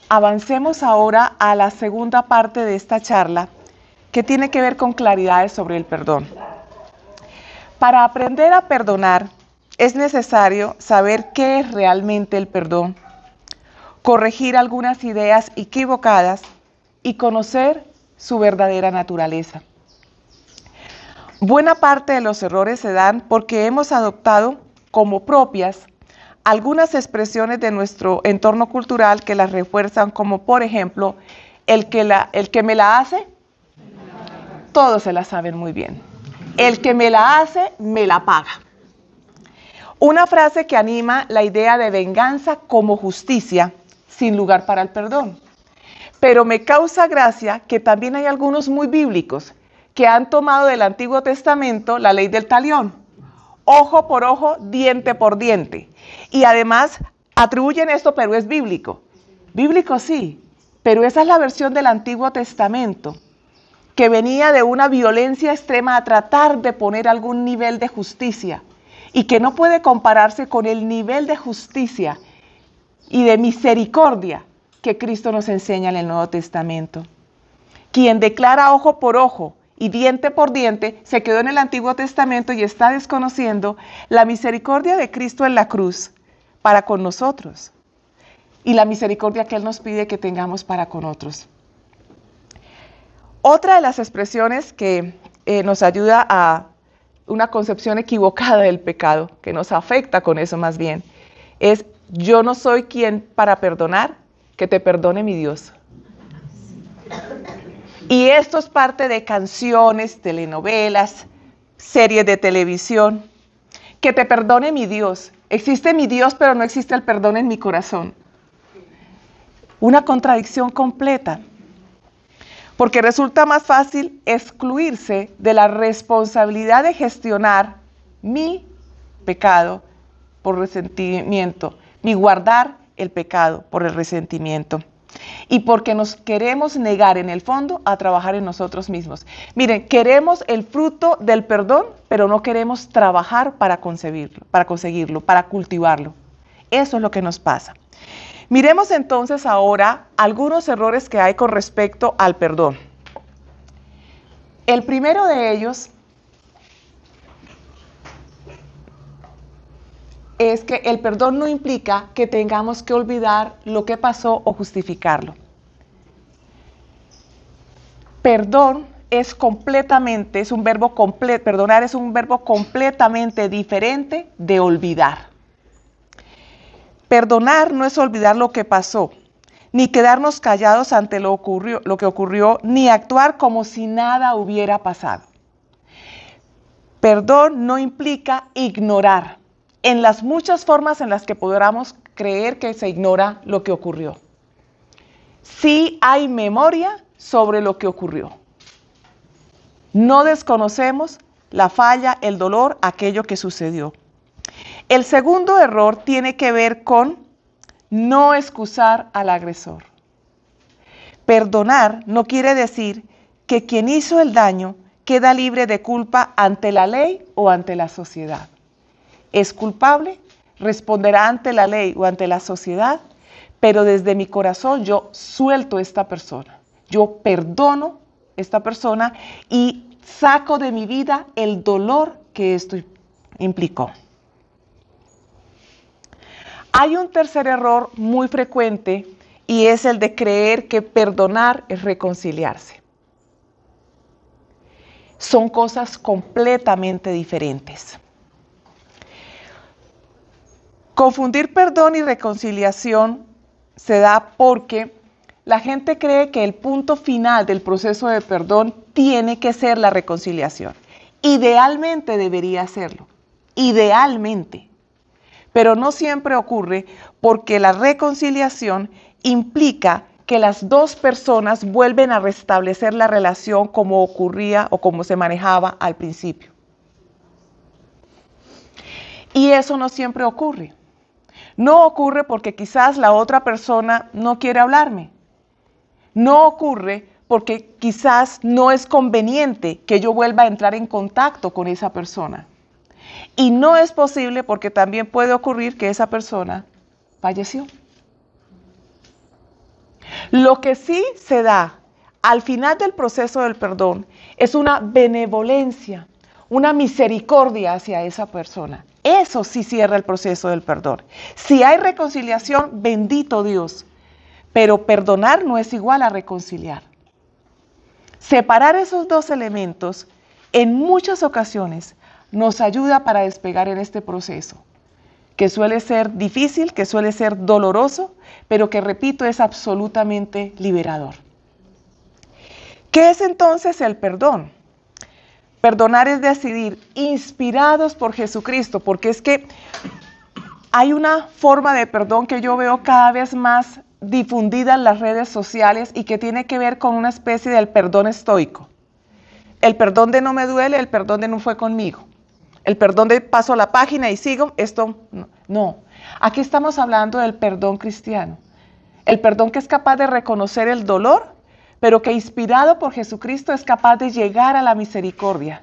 avancemos ahora a la segunda parte de esta charla, que tiene que ver con claridades sobre el perdón. Para aprender a perdonar, es necesario saber qué es realmente el perdón, corregir algunas ideas equivocadas y conocer su verdadera naturaleza. Buena parte de los errores se dan porque hemos adoptado como propias algunas expresiones de nuestro entorno cultural que las refuerzan, como por ejemplo, el que me la hace, todos se la saben muy bien. El que me la hace, me la paga. Una frase que anima la idea de venganza como justicia, sin lugar para el perdón. Pero me causa gracia que también hay algunos muy bíblicos que han tomado del Antiguo Testamento la ley del talión. Ojo por ojo, diente por diente. Y además atribuyen esto, pero es bíblico. Bíblico sí, pero esa es la versión del Antiguo Testamento, que venía de una violencia extrema a tratar de poner algún nivel de justicia y que no puede compararse con el nivel de justicia y de misericordia que Cristo nos enseña en el Nuevo Testamento. Quien declara ojo por ojo y diente por diente se quedó en el Antiguo Testamento y está desconociendo la misericordia de Cristo en la cruz para con nosotros y la misericordia que Él nos pide que tengamos para con otros. Otra de las expresiones que nos ayuda a una concepción equivocada del pecado, que nos afecta con eso más bien, es: yo no soy quien para perdonar, que te perdone mi Dios. Y esto es parte de canciones, telenovelas, series de televisión. Que te perdone mi Dios. Existe mi Dios, pero no existe el perdón en mi corazón. Una contradicción completa. Porque resulta más fácil excluirse de la responsabilidad de gestionar mi pecado por resentimiento, ni guardar el pecado por el resentimiento. Y porque nos queremos negar en el fondo a trabajar en nosotros mismos. Miren, queremos el fruto del perdón, pero no queremos trabajar para conseguirlo, para cultivarlo. Eso es lo que nos pasa. Miremos entonces ahora algunos errores que hay con respecto al perdón. El primero de ellos es que el perdón no implica que tengamos que olvidar lo que pasó o justificarlo. Perdonar es un verbo completamente diferente de olvidar. Perdonar no es olvidar lo que pasó, ni quedarnos callados ante lo que ocurrió, ni actuar como si nada hubiera pasado. Perdón no implica ignorar, en las muchas formas en las que podamos creer que se ignora lo que ocurrió. Sí hay memoria sobre lo que ocurrió. No desconocemos la falla, el dolor, aquello que sucedió. El segundo error tiene que ver con no excusar al agresor. Perdonar no quiere decir que quien hizo el daño queda libre de culpa ante la ley o ante la sociedad. Es culpable, responderá ante la ley o ante la sociedad, pero desde mi corazón yo suelto a esta persona. Yo perdono a esta persona y saco de mi vida el dolor que esto implicó. Hay un tercer error muy frecuente y es el de creer que perdonar es reconciliarse. Son cosas completamente diferentes. Confundir perdón y reconciliación se da porque la gente cree que el punto final del proceso de perdón tiene que ser la reconciliación. Idealmente debería serlo, idealmente. Pero no siempre ocurre porque la reconciliación implica que las dos personas vuelven a restablecer la relación como ocurría o como se manejaba al principio. Y eso no siempre ocurre. No ocurre porque quizás la otra persona no quiere hablarme. No ocurre porque quizás no es conveniente que yo vuelva a entrar en contacto con esa persona. Y no es posible porque también puede ocurrir que esa persona falleció. Lo que sí se da al final del proceso del perdón es una benevolencia, una misericordia hacia esa persona. Eso sí cierra el proceso del perdón. Si hay reconciliación, bendito Dios, pero perdonar no es igual a reconciliar. Separar esos dos elementos en muchas ocasiones nos ayuda para despegar en este proceso, que suele ser difícil, que suele ser doloroso, pero que, repito, es absolutamente liberador. ¿Qué es entonces el perdón? Perdonar es decidir, inspirados por Jesucristo, porque es que hay una forma de perdón que yo veo cada vez más difundida en las redes sociales y que tiene que ver con una especie del perdón estoico. El perdón de no me duele, el perdón de no fue conmigo. El perdón de paso la página y sigo, esto no. Aquí estamos hablando del perdón cristiano. El perdón que es capaz de reconocer el dolor, pero que inspirado por Jesucristo es capaz de llegar a la misericordia.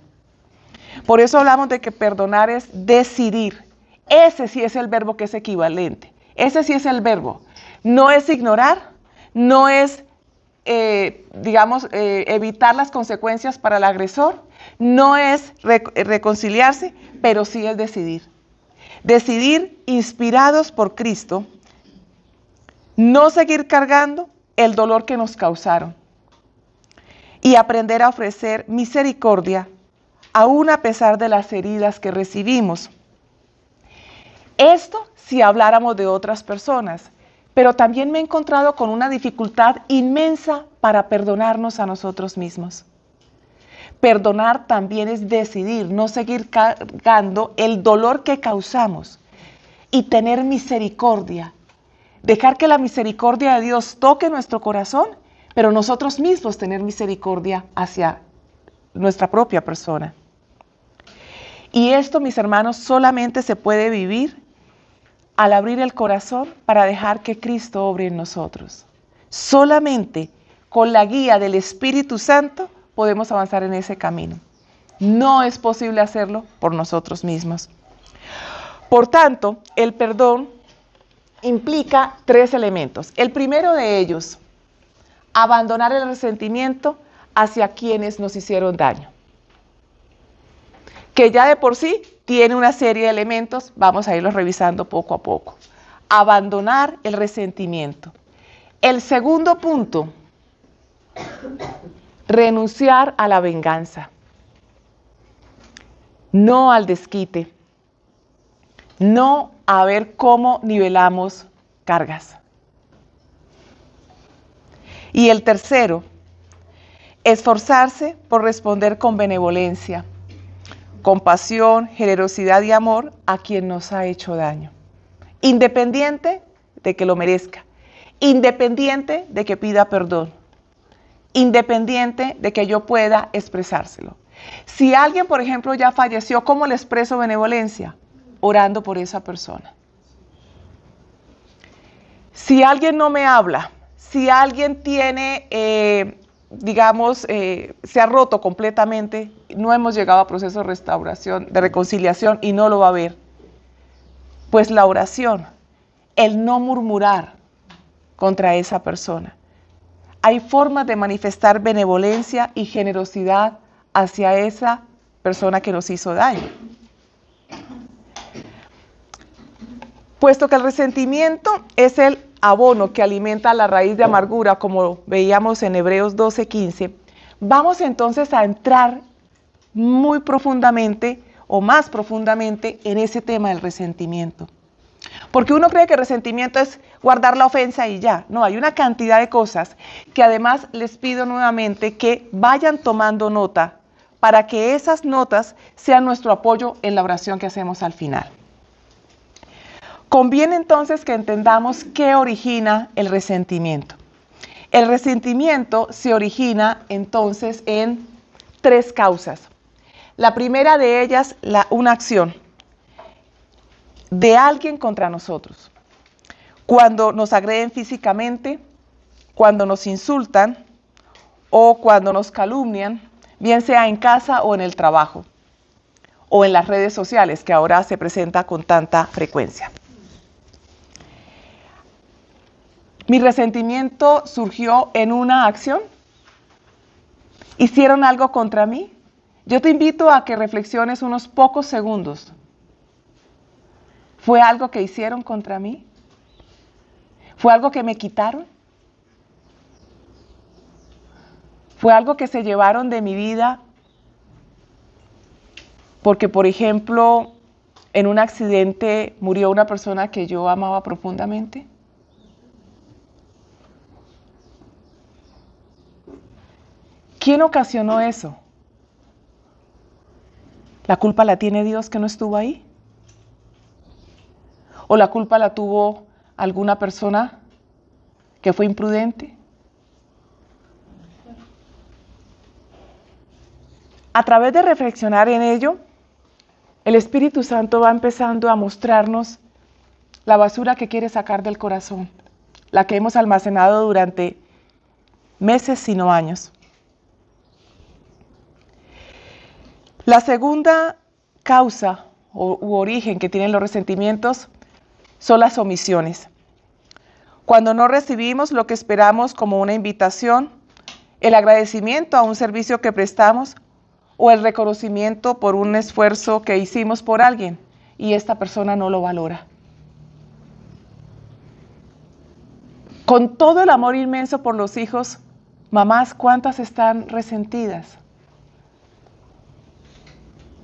Por eso hablamos de que perdonar es decidir. Ese sí es el verbo que es equivalente. Ese sí es el verbo. No es ignorar, no es, evitar las consecuencias para el agresor, no es reconciliarse, pero sí es decidir. Decidir, inspirados por Cristo, no seguir cargando el dolor que nos causaron y aprender a ofrecer misericordia aún a pesar de las heridas que recibimos. Esto si habláramos de otras personas, pero también me he encontrado con una dificultad inmensa para perdonarnos a nosotros mismos. Perdonar también es decidir no seguir cargando el dolor que causamos y tener misericordia. Dejar que la misericordia de Dios toque nuestro corazón, pero nosotros mismos tener misericordia hacia nuestra propia persona. Y esto, mis hermanos, solamente se puede vivir al abrir el corazón para dejar que Cristo obre en nosotros. Solamente con la guía del Espíritu Santo podemos avanzar en ese camino. No es posible hacerlo por nosotros mismos. Por tanto, el perdón implica 3 elementos. El primero de ellos, abandonar el resentimiento hacia quienes nos hicieron daño, que ya de por sí tiene una serie de elementos, vamos a irlos revisando poco a poco. Abandonar el resentimiento. El segundo punto, renunciar a la venganza, no al desquite, no a ver cómo nivelamos cargas. Y el tercero, esforzarse por responder con benevolencia, compasión, generosidad y amor a quien nos ha hecho daño, independiente de que lo merezca, independiente de que pida perdón, independiente de que yo pueda expresárselo. Si alguien, por ejemplo, ya falleció, ¿cómo le expreso benevolencia? Orando por esa persona. Si alguien no me habla, si alguien tiene, se ha roto completamente, no hemos llegado a proceso de restauración, de reconciliación y no lo va a ver, pues la oración, el no murmurar contra esa persona. Hay formas de manifestar benevolencia y generosidad hacia esa persona que nos hizo daño. Puesto que el resentimiento es el abono que alimenta la raíz de amargura, como veíamos en Hebreos 12:15, vamos entonces a entrar muy profundamente o más profundamente en ese tema del resentimiento. Porque uno cree que el resentimiento es guardar la ofensa y ya. No, hay una cantidad de cosas que además les pido nuevamente que vayan tomando nota para que esas notas sean nuestro apoyo en la oración que hacemos al final. Conviene entonces que entendamos qué origina el resentimiento. El resentimiento se origina entonces en 3 causas. La primera de ellas, una acción de alguien contra nosotros. Cuando nos agreden físicamente, cuando nos insultan o cuando nos calumnian, bien sea en casa o en el trabajo o en las redes sociales, que ahora se presenta con tanta frecuencia. ¿Mi resentimiento surgió en una acción? ¿Hicieron algo contra mí? Yo te invito a que reflexiones unos pocos segundos. ¿Fue algo que hicieron contra mí? ¿Fue algo que me quitaron? ¿Fue algo que se llevaron de mi vida? Porque, por ejemplo, en un accidente murió una persona que yo amaba profundamente. ¿Quién ocasionó eso? ¿La culpa la tiene Dios que no estuvo ahí? ¿O la culpa la tuvo alguna persona que fue imprudente? A través de reflexionar en ello, el Espíritu Santo va empezando a mostrarnos la basura que quiere sacar del corazón, la que hemos almacenado durante meses, sino años. La segunda causa u origen que tienen los resentimientos son las omisiones. Cuando no recibimos lo que esperamos como una invitación, el agradecimiento a un servicio que prestamos o el reconocimiento por un esfuerzo que hicimos por alguien y esta persona no lo valora. Con todo el amor inmenso por los hijos, mamás, ¿cuántas están resentidas?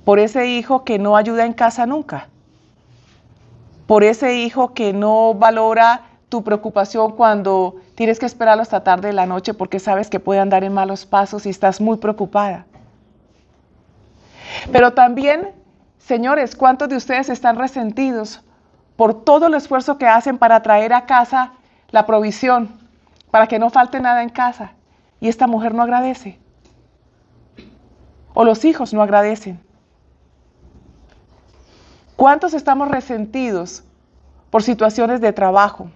Por ese hijo que no ayuda en casa nunca. Por ese hijo que no valora tu preocupación cuando tienes que esperarlo hasta tarde de la noche porque sabes que puede andar en malos pasos y estás muy preocupada. Pero también, señores, ¿cuántos de ustedes están resentidos por todo el esfuerzo que hacen para traer a casa la provisión, para que no falte nada en casa? Y esta mujer no agradece. O los hijos no agradecen. ¿Cuántos estamos resentidos por situaciones de trabajo?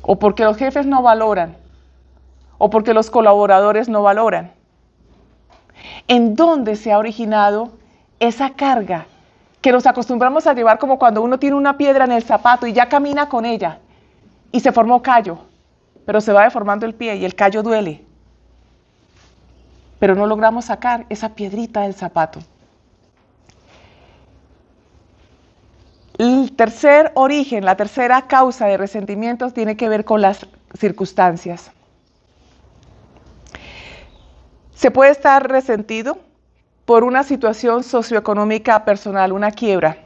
O porque los jefes no valoran, o porque los colaboradores no valoran. ¿En dónde se ha originado esa carga que nos acostumbramos a llevar como cuando uno tiene una piedra en el zapato y ya camina con ella y se formó callo, pero se va deformando el pie y el callo duele? Pero no logramos sacar esa piedrita del zapato. El tercer origen, la tercera causa de resentimientos tiene que ver con las circunstancias. Se puede estar resentido por una situación socioeconómica personal, una quiebra,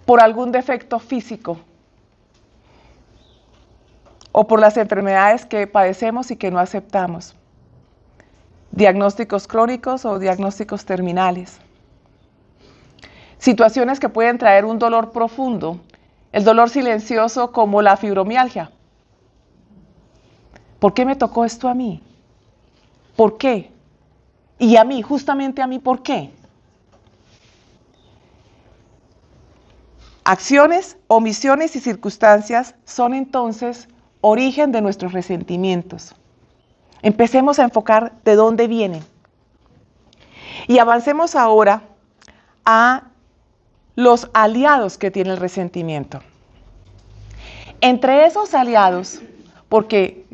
por algún defecto físico o por las enfermedades que padecemos y que no aceptamos, diagnósticos crónicos o diagnósticos terminales. Situaciones que pueden traer un dolor profundo, el dolor silencioso como la fibromialgia. ¿Por qué me tocó esto a mí? ¿Por qué? Y a mí, justamente a mí, ¿por qué? Acciones, omisiones y circunstancias son entonces origen de nuestros resentimientos. Empecemos a enfocar de dónde vienen. Y avancemos ahora a los aliados que tiene el resentimiento. Entre esos aliados, porque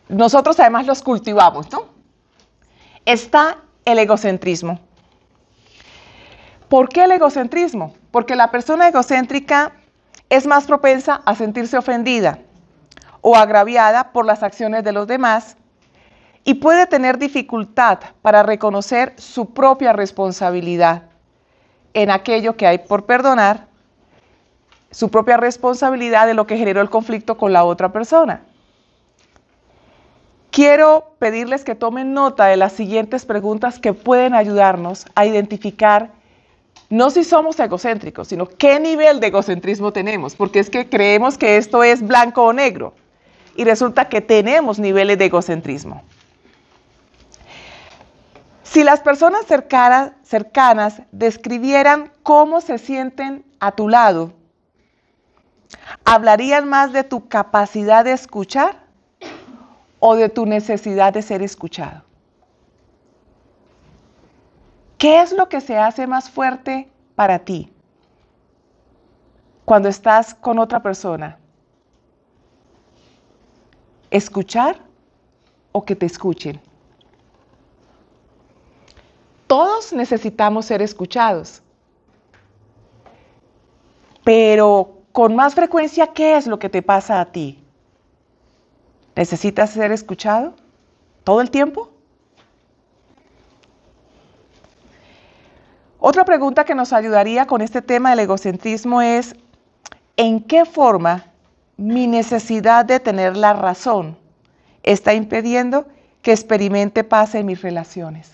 nosotros además los cultivamos, ¿no? Está el egocentrismo. ¿Por qué el egocentrismo? Porque la persona egocéntrica es más propensa a sentirse ofendida o agraviada por las acciones de los demás y puede tener dificultad para reconocer su propia responsabilidad en aquello que hay por perdonar, su propia responsabilidad de lo que generó el conflicto con la otra persona. Quiero pedirles que tomen nota de las siguientes preguntas que pueden ayudarnos a identificar no si somos egocéntricos, sino qué nivel de egocentrismo tenemos, porque es que creemos que esto es blanco o negro y resulta que tenemos niveles de egocentrismo. Si las personas cercanas describieran cómo se sienten a tu lado, ¿hablarían más de tu capacidad de escuchar o de tu necesidad de ser escuchado? ¿Qué es lo que se hace más fuerte para ti? cuando estás con otra persona? ¿Escuchar o que te escuchen? Todos necesitamos ser escuchados. Pero con más frecuencia, ¿qué es lo que te pasa a ti? ¿Necesitas ser escuchado todo el tiempo? Otra pregunta que nos ayudaría con este tema del egocentrismo es, ¿en qué forma mi necesidad de tener la razón está impidiendo que experimente paz en mis relaciones?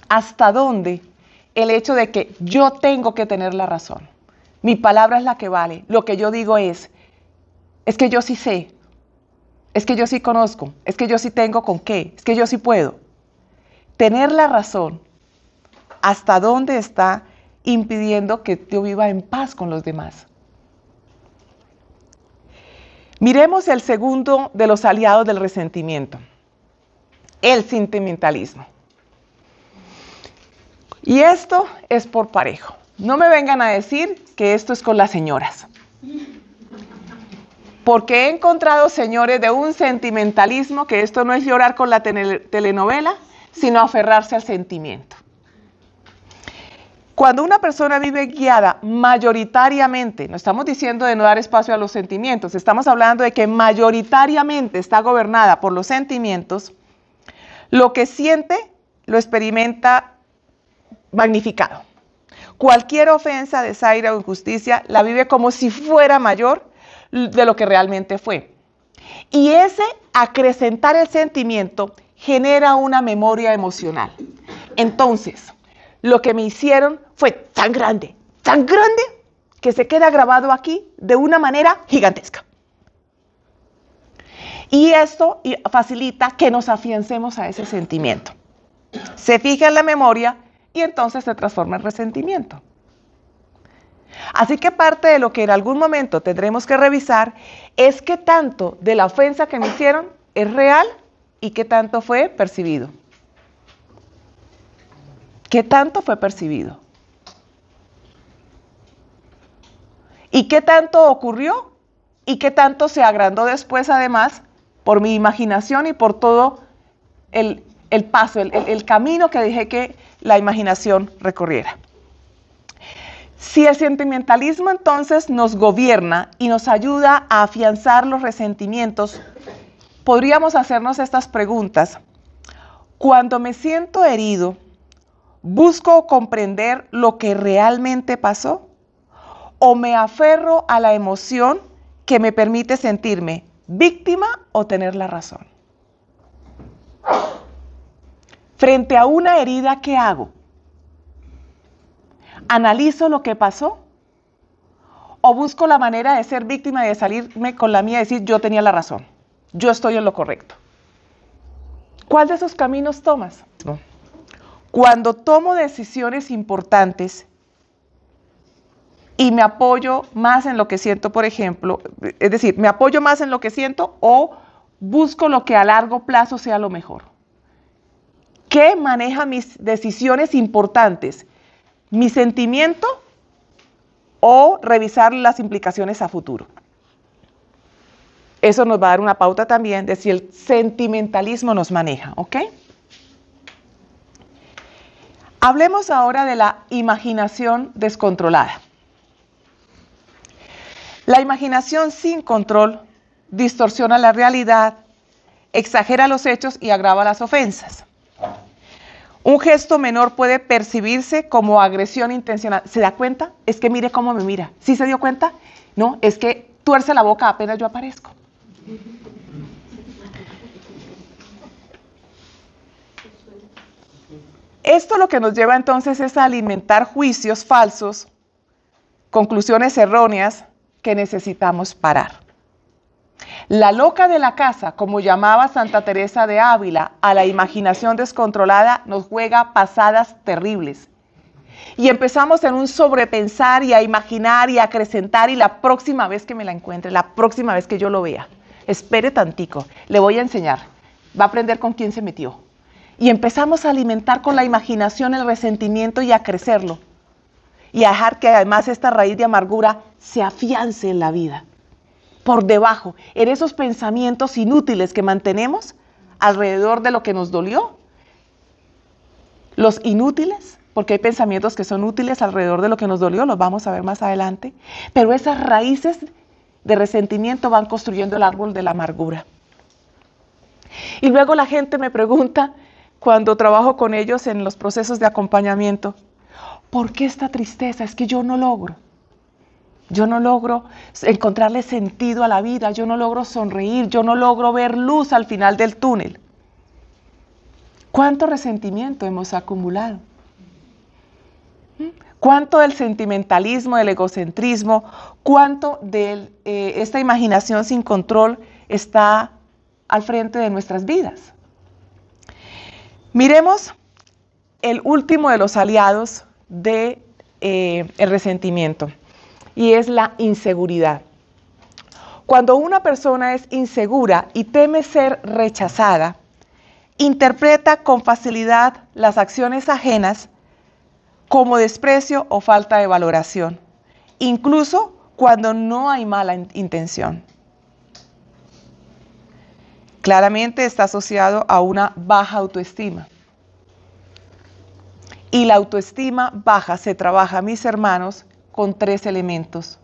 ¿Hasta dónde el hecho de que yo tengo que tener la razón? Mi palabra es la que vale. Lo que yo digo es que yo sí sé, es que yo sí conozco, es que yo sí tengo con qué, es que yo sí puedo. Tener la razón, ¿hasta dónde está impidiendo que yo viva en paz con los demás? Miremos el segundo de los aliados del resentimiento, el sentimentalismo. Y esto es por parejo. No me vengan a decir que esto es con las señoras. Porque he encontrado señores de un sentimentalismo que esto no es llorar con la telenovela, sino aferrarse al sentimiento. Cuando una persona vive guiada mayoritariamente, no estamos diciendo de no dar espacio a los sentimientos, estamos hablando de que mayoritariamente está gobernada por los sentimientos, lo que siente lo experimenta magnificado. Cualquier ofensa, desaire o injusticia la vive como si fuera mayor de lo que realmente fue. Y ese acrecentar el sentimiento genera una memoria emocional. Entonces, lo que me hicieron fue tan grande, que se queda grabado aquí de una manera gigantesca. Y esto facilita que nos afiancemos a ese sentimiento. Se fija en la memoria y entonces se transforma en resentimiento. Así que parte de lo que en algún momento tendremos que revisar es qué tanto de la ofensa que me hicieron es real y qué tanto fue percibido. ¿Qué tanto fue percibido? ¿Y qué tanto ocurrió? ¿Y qué tanto se agrandó después, además, por mi imaginación y por todo el paso, el camino que dejé que la imaginación recorriera? Si el sentimentalismo entonces nos gobierna y nos ayuda a afianzar los resentimientos, podríamos hacernos estas preguntas. Cuando me siento herido, ¿busco comprender lo que realmente pasó? ¿O me aferro a la emoción que me permite sentirme víctima o tener la razón? Frente a una herida, ¿qué hago? ¿Analizo lo que pasó? ¿O busco la manera de ser víctima y de salirme con la mía y decir yo tenía la razón, yo estoy en lo correcto? ¿Cuál de esos caminos tomas? Cuando tomo decisiones importantes y me apoyo más en lo que siento, por ejemplo, es decir, me apoyo más en lo que siento o busco lo que a largo plazo sea lo mejor. ¿Qué maneja mis decisiones importantes? ¿Mi sentimiento o revisar las implicaciones a futuro? Eso nos va a dar una pauta también de si el sentimentalismo nos maneja, ¿ok? Hablemos ahora de la imaginación descontrolada. La imaginación sin control distorsiona la realidad, exagera los hechos y agrava las ofensas. Un gesto menor puede percibirse como agresión intencional. ¿Se da cuenta? Es que mire cómo me mira. ¿Sí se dio cuenta? No, es que tuerce la boca apenas yo aparezco. Esto lo que nos lleva entonces es a alimentar juicios falsos, conclusiones erróneas que necesitamos parar. La loca de la casa, como llamaba Santa Teresa de Ávila, a la imaginación descontrolada nos juega pasadas terribles. Y empezamos en un sobrepensar y a imaginar y a acrecentar y la próxima vez que me la encuentre, la próxima vez que yo lo vea, espere tantico, le voy a enseñar, va a aprender con quién se metió. Y empezamos a alimentar con la imaginación el resentimiento y a crecerlo. y a dejar que además esta raíz de amargura se afiance en la vida, por debajo, en esos pensamientos inútiles que mantenemos alrededor de lo que nos dolió. Los inútiles, porque hay pensamientos que son útiles alrededor de lo que nos dolió, los vamos a ver más adelante, pero esas raíces de resentimiento van construyendo el árbol de la amargura. Y luego la gente me pregunta, cuando trabajo con ellos en los procesos de acompañamiento, ¿por qué esta tristeza? Es que yo no logro encontrarle sentido a la vida, yo no logro sonreír, yo no logro ver luz al final del túnel. ¿Cuánto resentimiento hemos acumulado? ¿Cuánto del sentimentalismo, del egocentrismo, cuánto de esta imaginación sin control está al frente de nuestras vidas? Miremos el último de los aliados del resentimiento, y es la inseguridad. Cuando una persona es insegura y teme ser rechazada, interpreta con facilidad las acciones ajenas como desprecio o falta de valoración, incluso cuando no hay mala intención. Claramente está asociado a una baja autoestima. Y la autoestima baja se trabaja, mis hermanos, con 3 elementos.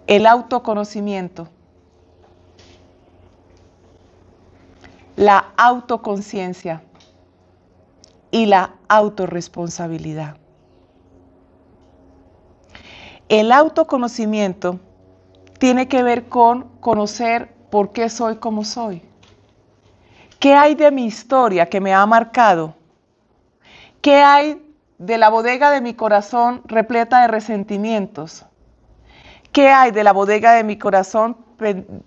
El autoconocimiento, la autoconciencia y la autorresponsabilidad. El autoconocimiento tiene que ver con conocer por qué soy como soy. ¿Qué hay de mi historia que me ha marcado? ¿Qué hay de la bodega de mi corazón repleta de resentimientos? ¿Qué hay de la bodega de mi corazón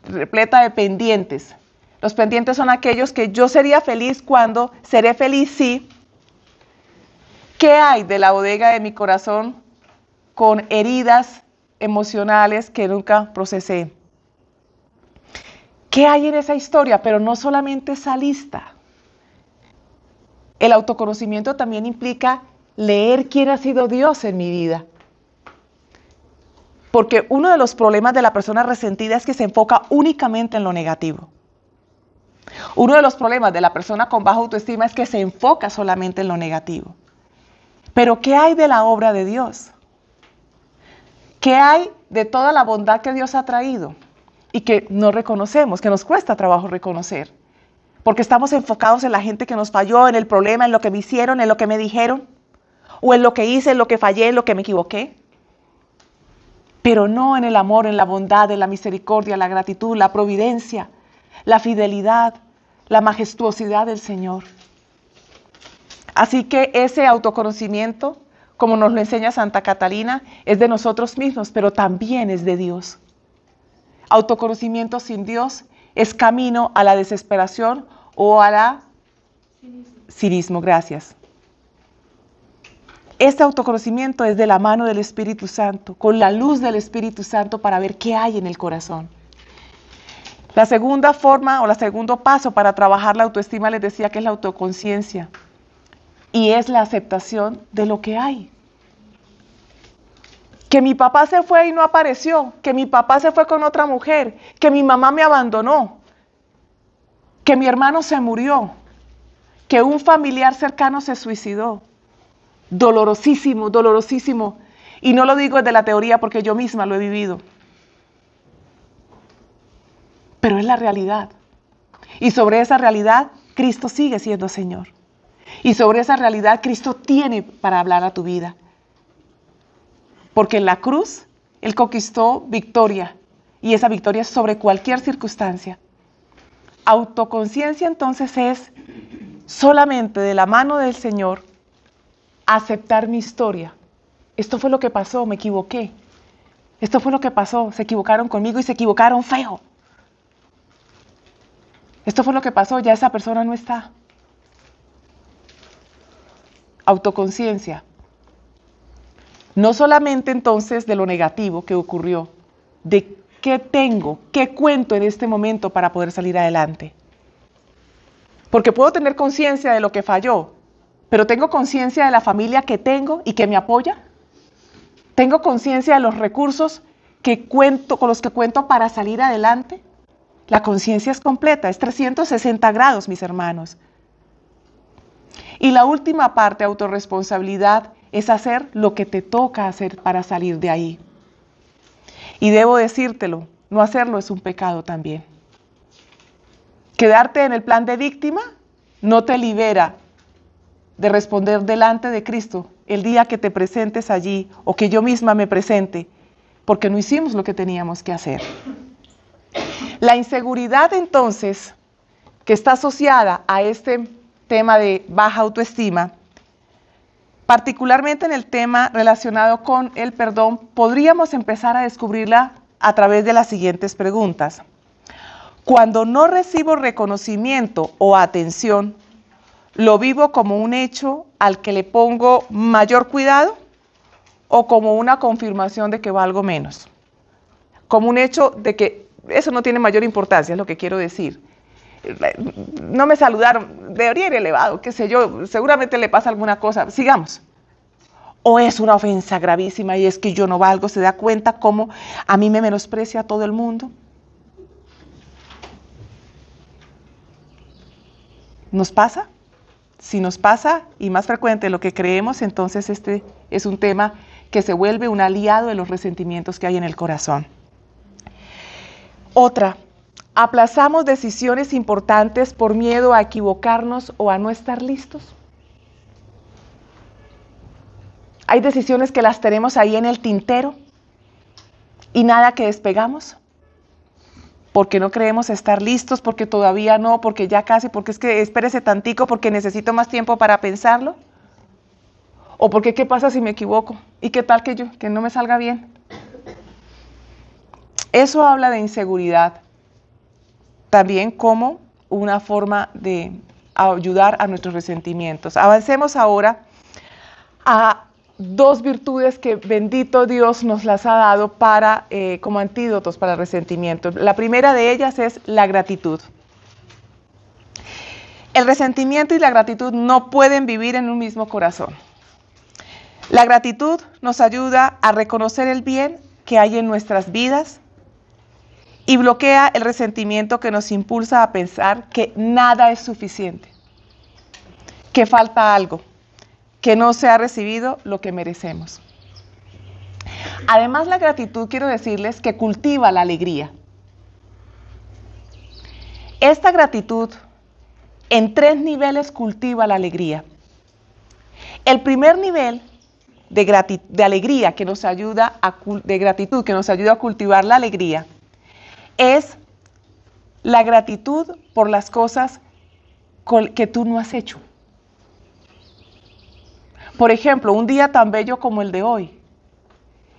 repleta de pendientes? Los pendientes son aquellos que yo sería feliz cuando, seré feliz si. ¿Qué hay de la bodega de mi corazón con heridas emocionales que nunca procesé? ¿Qué hay en esa historia? Pero no solamente esa lista. El autoconocimiento también implica leer quién ha sido Dios en mi vida. Porque uno de los problemas de la persona resentida es que se enfoca únicamente en lo negativo. Uno de los problemas de la persona con baja autoestima es que se enfoca solamente en lo negativo. Pero ¿qué hay de la obra de Dios? ¿Qué hay de toda la bondad que Dios ha traído y que no reconocemos, que nos cuesta trabajo reconocer? Porque estamos enfocados en la gente que nos falló, en el problema, en lo que me hicieron, en lo que me dijeron, o en lo que hice, en lo que fallé, en lo que me equivoqué. Pero no en el amor, en la bondad, en la misericordia, la gratitud, la providencia, la fidelidad, la majestuosidad del Señor. Así que ese autoconocimiento, como nos lo enseña Santa Catalina, es de nosotros mismos, pero también es de Dios. Autoconocimiento sin Dios es camino a la desesperación o a la cinismo. Gracias. Este autoconocimiento es de la mano del Espíritu Santo, con la luz del Espíritu Santo para ver qué hay en el corazón. La segunda forma o el segundo paso para trabajar la autoestima, les decía que es la autoconciencia. Y es la aceptación de lo que hay. Que mi papá se fue y no apareció, que mi papá se fue con otra mujer, que mi mamá me abandonó, que mi hermano se murió, que un familiar cercano se suicidó. Dolorosísimo, dolorosísimo. Y no lo digo desde la teoría porque yo misma lo he vivido. Pero es la realidad. Y sobre esa realidad, Cristo sigue siendo Señor. Y sobre esa realidad, Cristo tiene para hablar a tu vida. Porque en la cruz, Él conquistó victoria. Y esa victoria es sobre cualquier circunstancia. Autoconciencia entonces es solamente de la mano del Señor aceptar mi historia. Esto fue lo que pasó, me equivoqué. Esto fue lo que pasó, se equivocaron conmigo y se equivocaron feo. Esto fue lo que pasó, ya esa persona no está. Autoconciencia. No solamente entonces de lo negativo que ocurrió, de qué tengo, qué cuento en este momento para poder salir adelante. Porque puedo tener conciencia de lo que falló, pero tengo conciencia de la familia que tengo y que me apoya. ¿Tengo conciencia de los recursos con los que cuento para salir adelante? La conciencia es completa, es 360 grados, mis hermanos. Y la última parte, autorresponsabilidad, es hacer lo que te toca hacer para salir de ahí. Y debo decírtelo, no hacerlo es un pecado también. Quedarte en el plan de víctima no te libera de responder delante de Cristo el día que te presentes allí o que yo misma me presente, porque no hicimos lo que teníamos que hacer. La inseguridad entonces, que está asociada a este tema de baja autoestima, particularmente en el tema relacionado con el perdón, podríamos empezar a descubrirla a través de las siguientes preguntas. Cuando no recibo reconocimiento o atención, ¿lo vivo como un hecho al que le pongo mayor cuidado o como una confirmación de que valgo menos? Como un hecho de que eso no tiene mayor importancia, es lo que quiero decir. No me saludaron, debería ir elevado, qué sé yo, seguramente le pasa alguna cosa, sigamos. O es una ofensa gravísima y es que yo no valgo, se da cuenta cómo a mí me menosprecia todo el mundo. ¿Nos pasa? Si nos pasa, y más frecuente de lo que creemos, entonces este es un tema que se vuelve un aliado de los resentimientos que hay en el corazón. Otra, aplazamos decisiones importantes por miedo a equivocarnos o a no estar listos. Hay decisiones que las tenemos ahí en el tintero y nada que despegamos. Porque no creemos estar listos, porque todavía no, porque ya casi, porque es que espérese tantico, porque necesito más tiempo para pensarlo. O porque qué pasa si me equivoco, y qué tal que no me salga bien. Eso habla de inseguridad, también como una forma de ayudar a nuestros resentimientos. Avancemos ahora a dos virtudes que bendito Dios nos las ha dado como antídotos para el resentimiento. La primera de ellas es la gratitud. El resentimiento y la gratitud no pueden vivir en un mismo corazón. La gratitud nos ayuda a reconocer el bien que hay en nuestras vidas y bloquea el resentimiento que nos impulsa a pensar que nada es suficiente, que falta algo, que no se ha recibido lo que merecemos. Además, la gratitud, quiero decirles, que cultiva la alegría. Esta gratitud en 3 niveles cultiva la alegría. El primer nivel de alegría que nos ayuda de gratitud que nos ayuda a cultivar la alegría es la gratitud por las cosas que tú no has hecho. Por ejemplo, un día tan bello como el de hoy,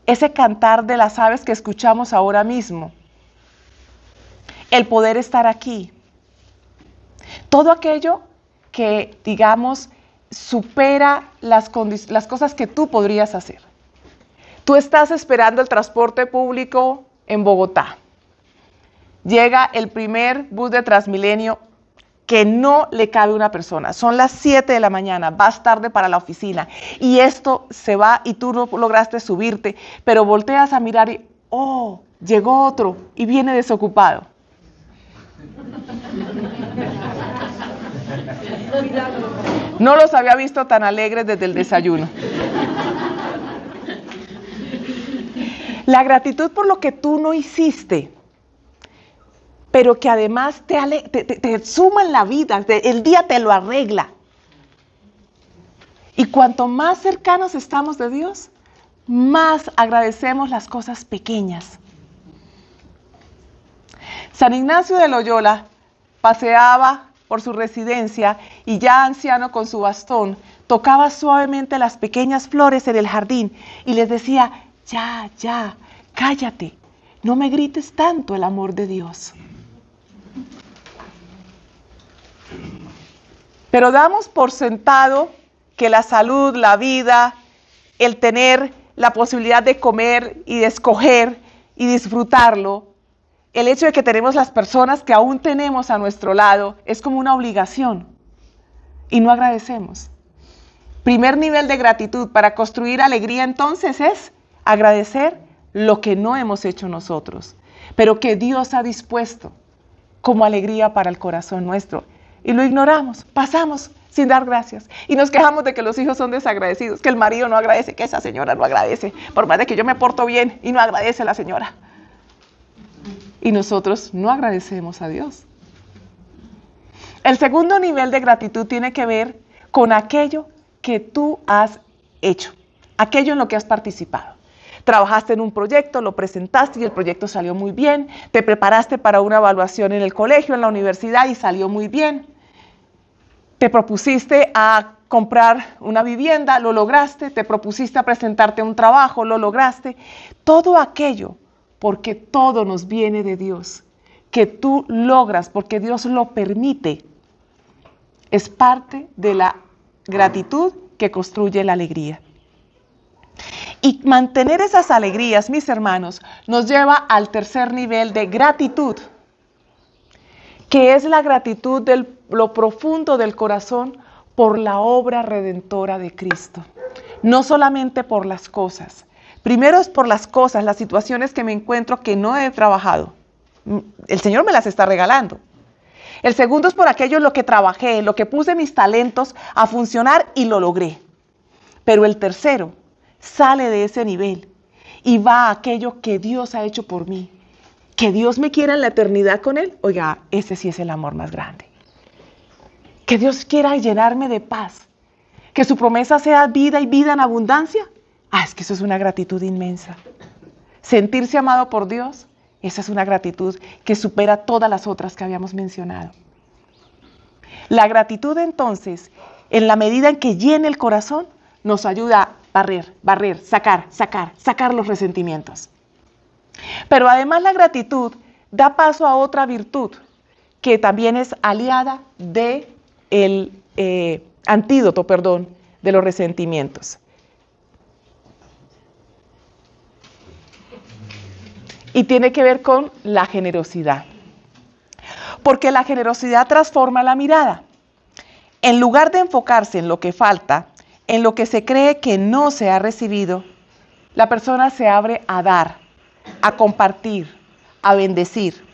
ese cantar de las aves que escuchamos ahora mismo, el poder estar aquí, todo aquello que, digamos, supera las cosas que tú podrías hacer. Tú estás esperando el transporte público en Bogotá. Llega el primer bus de Transmilenio que no le cabe una persona. Son las 7 de la mañana, vas tarde para la oficina y esto se va y tú no lograste subirte, pero volteas a mirar y, oh, llegó otro y viene desocupado. No los había visto tan alegres desde el desayuno. La gratitud por lo que tú no hiciste, pero que además te suma en la vida, el día te lo arregla. Y cuanto más cercanos estamos de Dios, más agradecemos las cosas pequeñas. San Ignacio de Loyola paseaba por su residencia y ya anciano con su bastón, tocaba suavemente las pequeñas flores en el jardín y les decía, ya, cállate, no me grites tanto el amor de Dios. Pero damos por sentado que la salud, la vida, el tener la posibilidad de comer y de escoger y disfrutarlo, el hecho de que tenemos las personas que aún tenemos a nuestro lado, es como una obligación y no agradecemos. Primer nivel de gratitud para construir alegría entonces es Agradecer lo que no hemos hecho nosotros, pero que Dios ha dispuesto como alegría para el corazón nuestro. Y lo ignoramos, pasamos sin dar gracias. Y nos quejamos de que los hijos son desagradecidos, que el marido no agradece, que esa señora no agradece, por más de que yo me porto bien y no agradece la señora. Y nosotros no agradecemos a Dios. El segundo nivel de gratitud tiene que ver con aquello que tú has hecho, aquello en lo que has participado. Trabajaste en un proyecto, lo presentaste y el proyecto salió muy bien. Te preparaste para una evaluación en el colegio, en la universidad y salió muy bien. Te propusiste a comprar una vivienda, lo lograste. Te propusiste a presentarte a un trabajo, lo lograste. Todo aquello, porque todo nos viene de Dios, que tú logras porque Dios lo permite, es parte de la gratitud que construye la alegría. Y mantener esas alegrías, mis hermanos, nos lleva al tercer nivel de gratitud, que es la gratitud de lo profundo del corazón por la obra redentora de Cristo. No solamente por las cosas. Primero es por las cosas, las situaciones que me encuentro que no he trabajado. El Señor me las está regalando. El segundo es por aquello en lo que trabajé, lo que puse mis talentos a funcionar y lo logré. Pero el tercero sale de ese nivel y va a aquello que Dios ha hecho por mí. Que Dios me quiera en la eternidad con Él. Oiga, ese sí es el amor más grande. Que Dios quiera llenarme de paz. Que su promesa sea vida y vida en abundancia. Es que eso es una gratitud inmensa. Sentirse amado por Dios, esa es una gratitud que supera todas las otras que habíamos mencionado. La gratitud entonces, en la medida en que llene el corazón, nos ayuda a barrer, sacar los resentimientos. Pero además la gratitud da paso a otra virtud que también es aliada del antídoto, de los resentimientos. Y tiene que ver con la generosidad. Porque la generosidad transforma la mirada. En lugar de enfocarse en lo que falta, en lo que se cree que no se ha recibido, la persona se abre a dar, a compartir, a bendecir.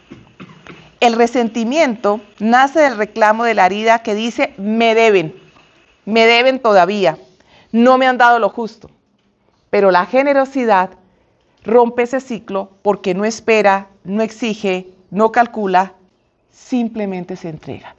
El resentimiento nace del reclamo de la herida que dice, me deben todavía, no me han dado lo justo. Pero la generosidad rompe ese ciclo porque no espera, no exige, no calcula, simplemente se entrega.